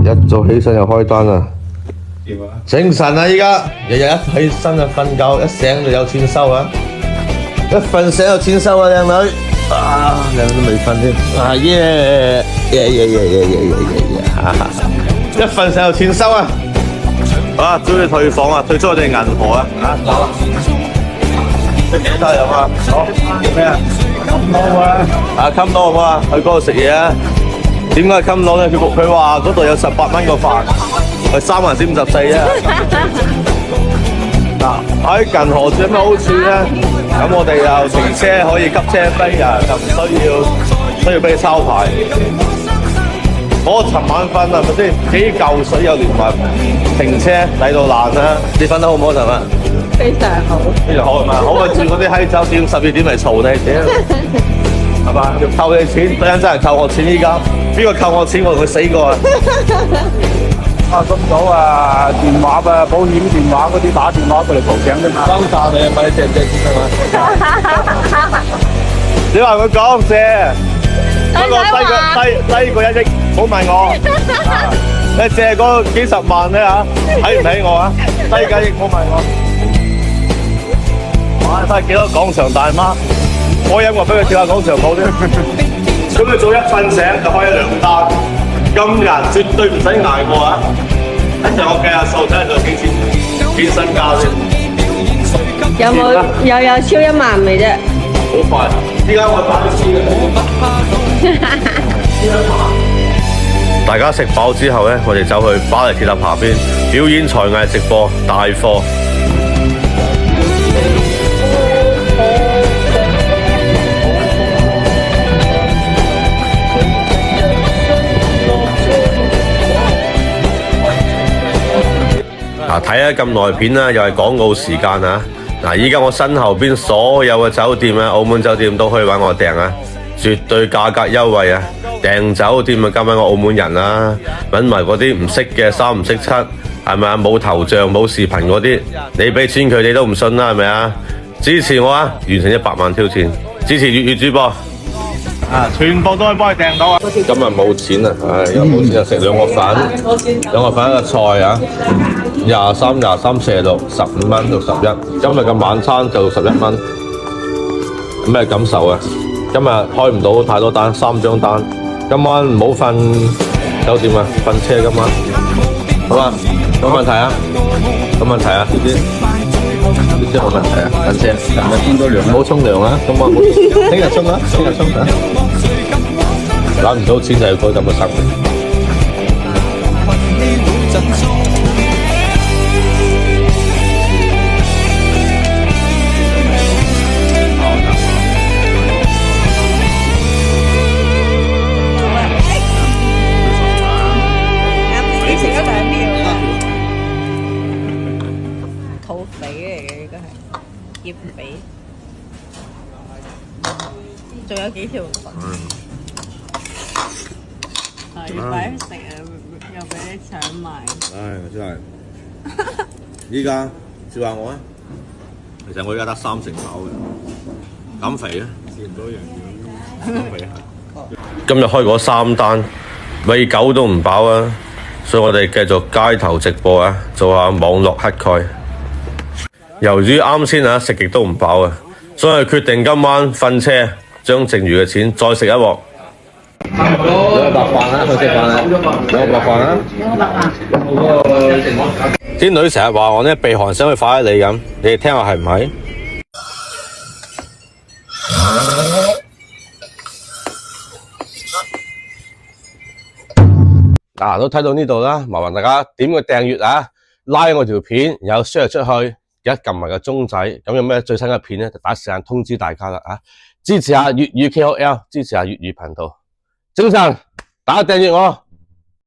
一早起身就開單啦，精神啊！依家日日一起身就瞓覺，一醒就有錢收啊！一瞓醒有錢收啊，靚女啊，靚女都未瞓添啊耶！一瞓醒有錢收啊！啊，終於退房啊，退出我哋銀河啊！食幾多飲啊？好，叫咩啊？襟佬啊！啊，襟佬好唔好啊？去嗰度食嘢啊！點解襟佬咧？佢話嗰度有18蚊個飯，係3人先54啊！嗱，喺銀河住有咩好處咧？咁我哋又停車可以急車飛啊，就唔需要俾你抄牌。我尋晚瞓係咪先？幾嚿水又連埋停車抵到爛啦！你瞓得好唔好尋晚？非常好，非常好係咪？好過住嗰啲閪酒店12點嚟嘈你，屌係嘛？要扣你錢，等陣真係扣我錢依家，邊個扣我錢我同佢死過啊！啊，咁早啊，電話啊，保險電話嗰啲打電話過嚟報警啫嘛。幫曬你啊，問你借唔借錢啊？你話佢講借，不過低過1億，唔好問我。你借嗰幾十萬咧嚇，睇唔起我啊？低過1億，唔好問我。哇！睇幾多廣場大媽，我飲過俾佢跳下廣場舞添。咁佢早一瞓醒就開2單。咁人絕對唔使捱過啊！一陣我計下數，睇下仲有幾身家先。有冇有超1萬未啫？好快！依家我打啲錢大家食飽之後咧，我哋走去巴黎鐵塔下邊表演才藝直播大貨。睇咗咁耐片啦，又係廣告時間啊！嗱，依家我身後邊所有嘅酒店啊，澳門酒店都可以揾我訂啊，絕對價格優惠啊！訂酒店啊，交俾我澳門人啊，揾埋嗰啲唔識嘅3唔識7，係咪啊？冇頭像冇視頻嗰啲，你俾錢佢哋都唔信啦，係咪啊？支持我啊！完成100萬挑戰，支持粵語主播啊！全部都可以幫你訂到啊！今日冇錢啊，又冇錢就食2個飯，2個飯1個菜啊！23、46、15蚊到11，今日嘅晚餐就61蚊，有咩感受啊？今日開唔到太多單，3張單，今晚唔好瞓酒店啊，瞓車今晚，好嘛？冇問題啊？冇問題啊？呢啲冇問題啊？瞓車，唔好沖涼啊！今晚聽日沖啊，聽日沖啊！攞唔到錢就要過咁嘅生活。土匪嚟嘅，應該係劫匪。仲有幾條粉，要擺食啊，又俾你搶埋。唉，真係，依家照下我啊！其實我依家得3成飽嘅，減肥啊！減肥啊！今日開嗰3單，餵狗都唔飽啊！所以我哋繼續街頭直播啊，做下網絡乞丐。由於啱先啊食極都唔飽啊，所以決定今晚瞓車，將剩餘嘅錢再食一鑊。2個白飯啊，去食飯啊！2個白飯啊！啲女成日話我呢鼻鼾聲好似發喺你咁，你哋聽下係唔係？嗱，都睇到呢度啦，麻煩大家點個訂閱啊，拉我條片，然後 share 出去，而家撳埋個鐘仔，咁有咩最新嘅片咧，就打時間通知大家啦啊！支持下粵語 KOL， 支持下粵語頻道，精神打訂閱我。